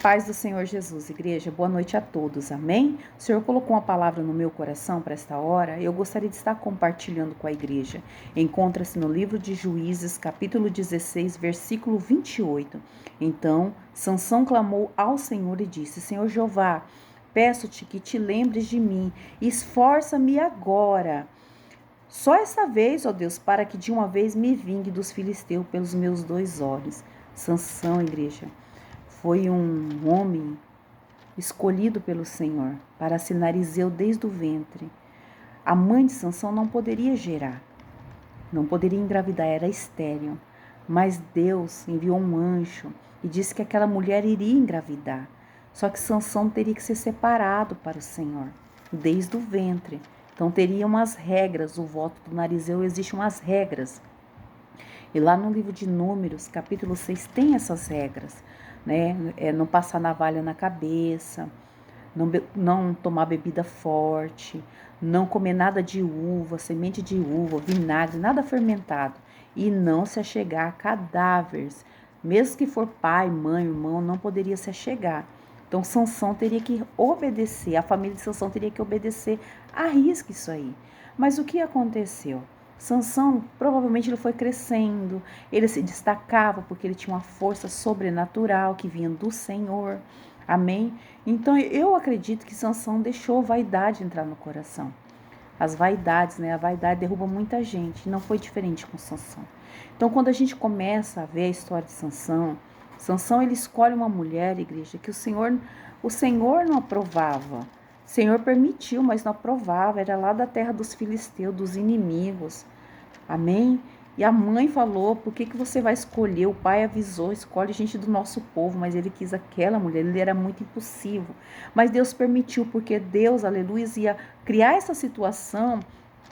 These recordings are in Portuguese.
paz do Senhor Jesus, igreja, boa noite a todos, amém? O Senhor colocou uma palavra no meu coração para esta hora, eu gostaria de estar compartilhando com a igreja. Encontra-se no livro de Juízes, capítulo 16, versículo 28. Então, Sansão clamou ao Senhor e disse: Senhor Jeová, peço-te que te lembres de mim, esforça-me agora. Só essa vez, ó Deus, para que de uma vez me vingue dos filisteus pelos meus 2 olhos. Sansão, igreja, foi um homem escolhido pelo Senhor para ser narizeu desde o ventre. A mãe de Sansão não poderia gerar, não poderia engravidar, era estéril. Mas Deus enviou um anjo e disse que aquela mulher iria engravidar. Só que Sansão teria que ser separado para o Senhor, desde o ventre. Então teria umas regras, o voto do narizeu existe umas regras. E lá no livro de Números, capítulo 6, tem essas regras, né? Não passar navalha na cabeça, não tomar bebida forte, não comer nada de uva, semente de uva, vinagre, nada fermentado. E não se achegar a cadáveres. Mesmo que for pai, mãe, irmão, não poderia se achegar. Então, Sansão teria que obedecer, a família de Sansão teria que obedecer à risca isso aí. Mas o que aconteceu? Sansão, provavelmente ele foi crescendo, ele se destacava porque ele tinha uma força sobrenatural que vinha do Senhor, amém? Então eu acredito que Sansão deixou a vaidade entrar no coração. As vaidades, né? A vaidade derruba muita gente, não foi diferente com Sansão. Então quando a gente começa a ver a história de Sansão, Sansão ele escolhe uma mulher, igreja, que o Senhor não aprovava. O Senhor permitiu, mas não aprovava. Era lá da terra dos filisteus, dos inimigos. Amém? E a mãe falou, por que você vai escolher? O pai avisou, escolhe gente do nosso povo, mas ele quis aquela mulher, ele era muito impulsivo. Mas Deus permitiu, porque Deus, aleluia, ia criar essa situação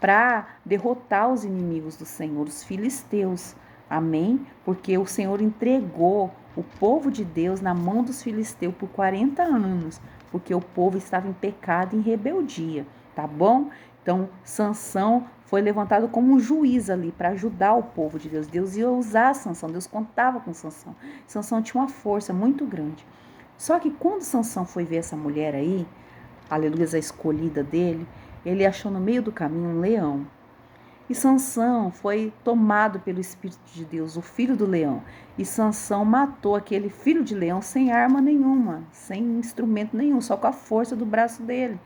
para derrotar os inimigos do Senhor, os filisteus. Amém? Porque o Senhor entregou o povo de Deus na mão dos filisteus por 40 anos, porque o povo estava em pecado e em rebeldia, tá bom? Então, Sansão foi levantado como um juiz ali para ajudar o povo de Deus. Deus ia usar Sansão, Deus contava com Sansão. Sansão tinha uma força muito grande. Só que quando Sansão foi ver essa mulher aí, aleluia, a escolhida dele, ele achou no meio do caminho um leão. E Sansão foi tomado pelo Espírito de Deus, o filho do leão. E Sansão matou aquele filho de leão sem arma nenhuma, sem instrumento nenhum, só com a força do braço dele.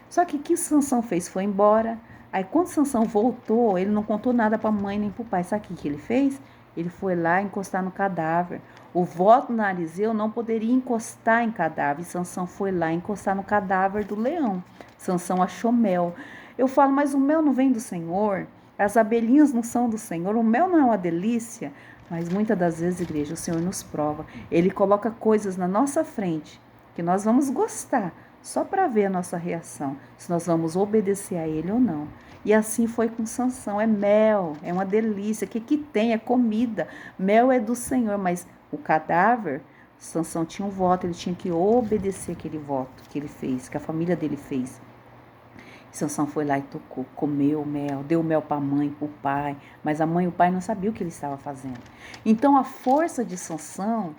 Só que o que Sansão fez? Foi embora. Aí quando Sansão voltou, ele não contou nada para a mãe nem para o pai. Sabe o que ele fez? Ele foi lá encostar no cadáver. O voto narizeu não poderia encostar em cadáver. E Sansão foi lá encostar no cadáver do leão. Sansão achou mel. Eu falo, mas o mel não vem do Senhor? As abelhinhas não são do Senhor? O mel não é uma delícia? Mas muitas das vezes, igreja, o Senhor nos prova. Ele coloca coisas na nossa frente que nós vamos gostar, só para ver a nossa reação, se nós vamos obedecer a ele ou não. E assim foi com Sansão, é mel, é uma delícia, que tem, é comida, mel é do Senhor, mas o cadáver, Sansão tinha um voto, ele tinha que obedecer aquele voto que ele fez, que a família dele fez. Sansão foi lá e tocou, comeu mel, deu mel para a mãe, para o pai, mas a mãe e o pai não sabiam o que ele estava fazendo. Então a força de Sansão,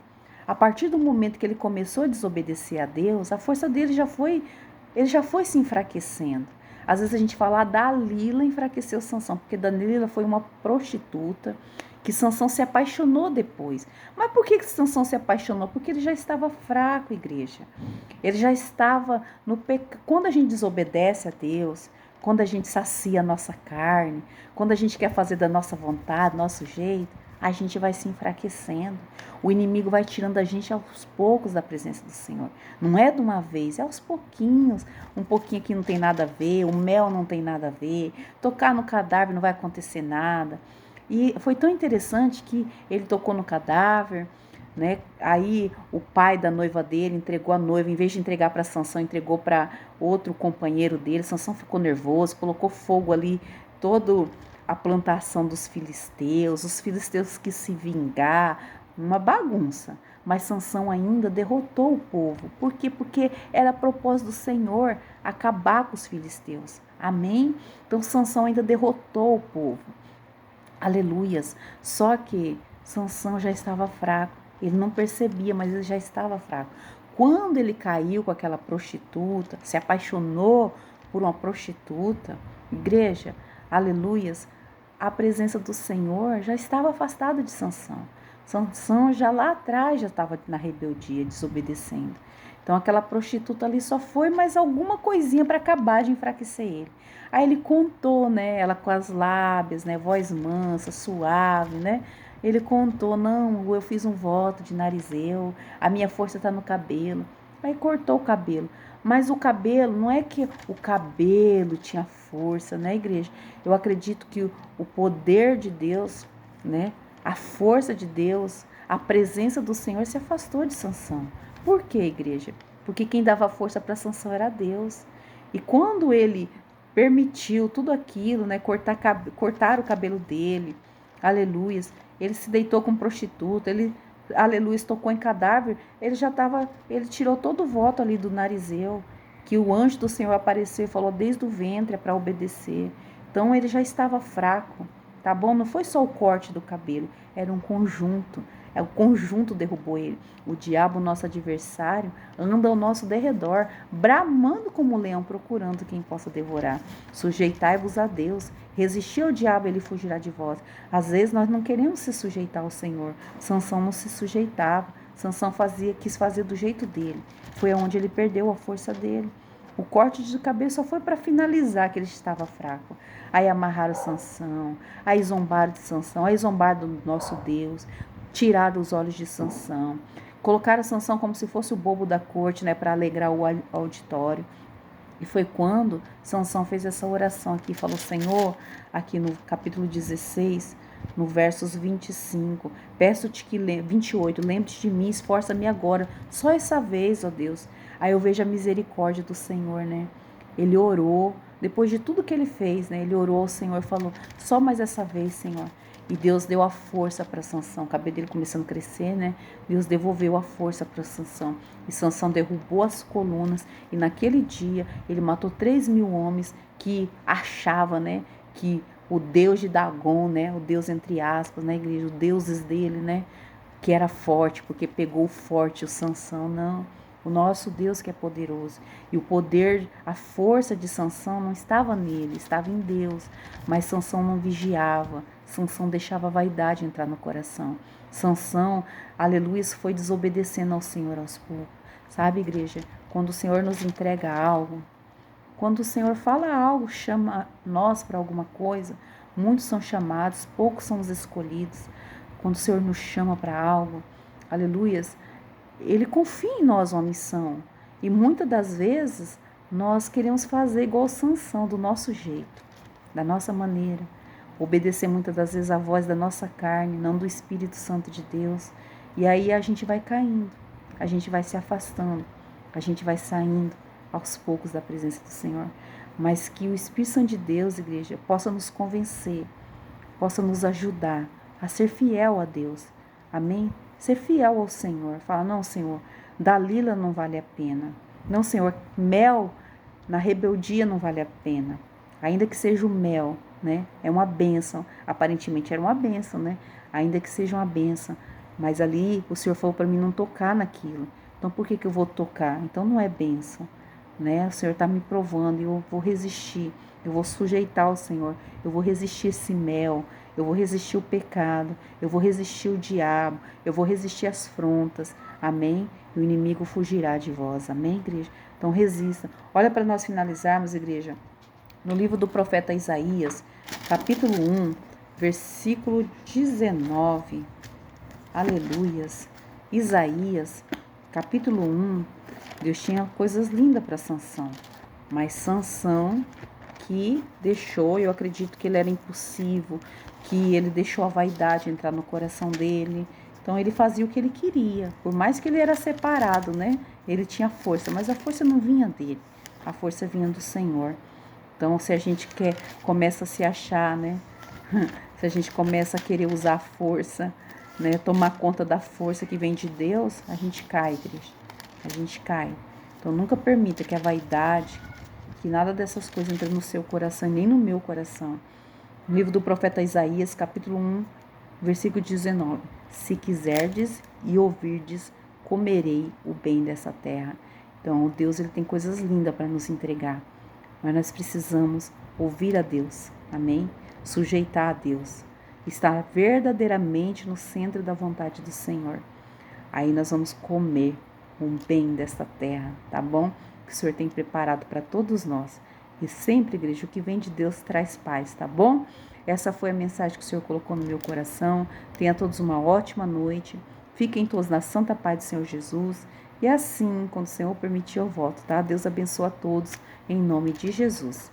a partir do momento que ele começou a desobedecer a Deus, a força dele ele já foi se enfraquecendo. Às vezes a gente fala, Dalila enfraqueceu Sansão, porque Dalila foi uma prostituta, que Sansão se apaixonou depois. Mas por que Sansão se apaixonou? Porque ele já estava fraco, igreja. Ele já estava no pecado. Quando a gente desobedece a Deus, quando a gente sacia a nossa carne, quando a gente quer fazer da nossa vontade, nosso jeito, a gente vai se enfraquecendo. O inimigo vai tirando a gente aos poucos da presença do Senhor. Não é de uma vez, é aos pouquinhos. Um pouquinho que não tem nada a ver, o mel não tem nada a ver, tocar no cadáver não vai acontecer nada. E foi tão interessante que ele tocou no cadáver, né? Aí o pai da noiva dele entregou a noiva, em vez de entregar para Sansão, entregou para outro companheiro dele. Sansão ficou nervoso, colocou fogo ali, toda a plantação dos filisteus, os filisteus quis se vingar, uma bagunça. Mas Sansão ainda derrotou o povo. Por quê? Porque era propósito do Senhor acabar com os filisteus. Amém? Então Sansão ainda derrotou o povo. Aleluias. Só que Sansão já estava fraco. Ele não percebia, mas ele já estava fraco. Quando ele caiu com aquela prostituta, se apaixonou por uma prostituta, igreja, aleluias, a presença do Senhor já estava afastada de Sansão. Sansão já lá atrás já estava na rebeldia, desobedecendo. Então aquela prostituta ali só foi mais alguma coisinha para acabar de enfraquecer ele. Aí ele contou, né, ela com as lábias, né, voz mansa, suave, né? Ele contou, não, eu fiz um voto de narizeu, a minha força está no cabelo. Aí cortou o cabelo. Mas o cabelo, não é que o cabelo tinha força, né, igreja? Eu acredito que o poder de Deus, né, a força de Deus, a presença do Senhor se afastou de Sansão. Por quê, igreja? Porque quem dava força para Sansão era Deus. E quando ele permitiu tudo aquilo, né, cortar o cabelo dele, aleluias, ele se deitou com prostituta, ele, aleluia, tocou em cadáver, ele tirou todo o voto ali do narizeu, que o anjo do Senhor apareceu e falou desde o ventre para obedecer. Então ele já estava fraco, tá bom? Não foi só o corte do cabelo, era um conjunto. O conjunto derrubou ele. O diabo, nosso adversário, anda ao nosso derredor, bramando como um leão, procurando quem possa devorar. Sujeitai-vos a Deus. Resistir ao diabo, ele fugirá de vós. Às vezes nós não queremos se sujeitar ao Senhor. Sansão não se sujeitava. Sansão quis fazer do jeito dele. Foi onde ele perdeu a força dele. O corte de cabelo só foi para finalizar que ele estava fraco. Aí amarraram Sansão, aí zombaram de Sansão, aí zombaram do nosso Deus, tiraram os olhos de Sansão, colocaram Sansão como se fosse o bobo da corte, né, para alegrar o auditório. E foi quando Sansão fez essa oração aqui, falou, Senhor, aqui no capítulo 16, no versos 25, peço-te que, 28, lembre-te de mim, esforça-me agora, só essa vez, ó Deus. Aí eu vejo a misericórdia do Senhor, né? Ele orou, depois de tudo que ele fez, né? Ele orou ao Senhor e falou, só mais essa vez, Senhor. E Deus deu a força para Sansão, o cabelo dele começando a crescer, né? Deus devolveu a força para Sansão. E Sansão derrubou as colunas. E naquele dia ele matou 3.000 homens que achava, né? Que o Deus de Dagon, né? O Deus entre aspas, né, igreja? Os deuses dele, né? Que era forte, porque pegou forte o Sansão. Não. O nosso Deus que é poderoso. E o poder, a força de Sansão não estava nele, estava em Deus. Mas Sansão não vigiava. Sansão deixava a vaidade entrar no coração. Sansão, aleluia, foi desobedecendo ao Senhor aos poucos. Sabe, igreja? Quando o Senhor nos entrega algo, quando o Senhor fala algo, chama nós para alguma coisa, muitos são chamados, poucos são os escolhidos. Quando o Senhor nos chama para algo, aleluias, Ele confia em nós uma missão. E muitas das vezes nós queremos fazer igual Sansão, do nosso jeito, da nossa maneira. Obedecer muitas das vezes a voz da nossa carne, não do Espírito Santo de Deus. E aí a gente vai caindo, a gente vai se afastando, a gente vai saindo aos poucos da presença do Senhor. Mas que o Espírito Santo de Deus, igreja, possa nos convencer, possa nos ajudar a ser fiel a Deus. Amém? Ser fiel ao Senhor. Fala, não, Senhor, Dalila não vale a pena. Não, Senhor, mel na rebeldia não vale a pena. Ainda que seja o mel, né? É uma bênção. Aparentemente era uma bênção, né? Ainda que seja uma bênção. Mas ali o Senhor falou para mim não tocar naquilo. Então por que eu vou tocar? Então não é bênção, né? O Senhor está me provando e eu vou resistir. Eu vou sujeitar ao Senhor. Eu vou resistir esse mel. Eu vou resistir o pecado. Eu vou resistir o diabo. Eu vou resistir as afrontas. Amém? E o inimigo fugirá de vós. Amém, igreja? Então resista. Olha para nós finalizarmos, igreja. No livro do profeta Isaías, capítulo 1, versículo 19. Aleluias. Isaías, capítulo 1. Deus tinha coisas lindas para Sansão. Mas Sansão que deixou, eu acredito que ele era impulsivo, que ele deixou a vaidade entrar no coração dele. Então ele fazia o que ele queria. Por mais que ele era separado, né? Ele tinha força, mas a força não vinha dele. A força vinha do Senhor. Então, se a gente começa a se achar, né? Se a gente começa a querer usar a força, né? Tomar conta da força que vem de Deus, a gente cai, igreja. A gente cai. Então, nunca permita que a vaidade, que nada dessas coisas entre no seu coração, nem no meu coração. No livro do profeta Isaías, capítulo 1, versículo 19. Se quiserdes e ouvirdes, comerei o bem dessa terra. Então, Deus ele tem coisas lindas para nos entregar, mas nós precisamos ouvir a Deus, amém? Sujeitar a Deus, estar verdadeiramente no centro da vontade do Senhor. Aí nós vamos comer o bem desta terra, tá bom? Que o Senhor tem preparado para todos nós. E sempre, igreja, o que vem de Deus traz paz, tá bom? Essa foi a mensagem que o Senhor colocou no meu coração. Tenha todos uma ótima noite. Fiquem todos na santa paz do Senhor Jesus. E assim, quando o Senhor permitir, eu volto, tá? Deus abençoe a todos, em nome de Jesus.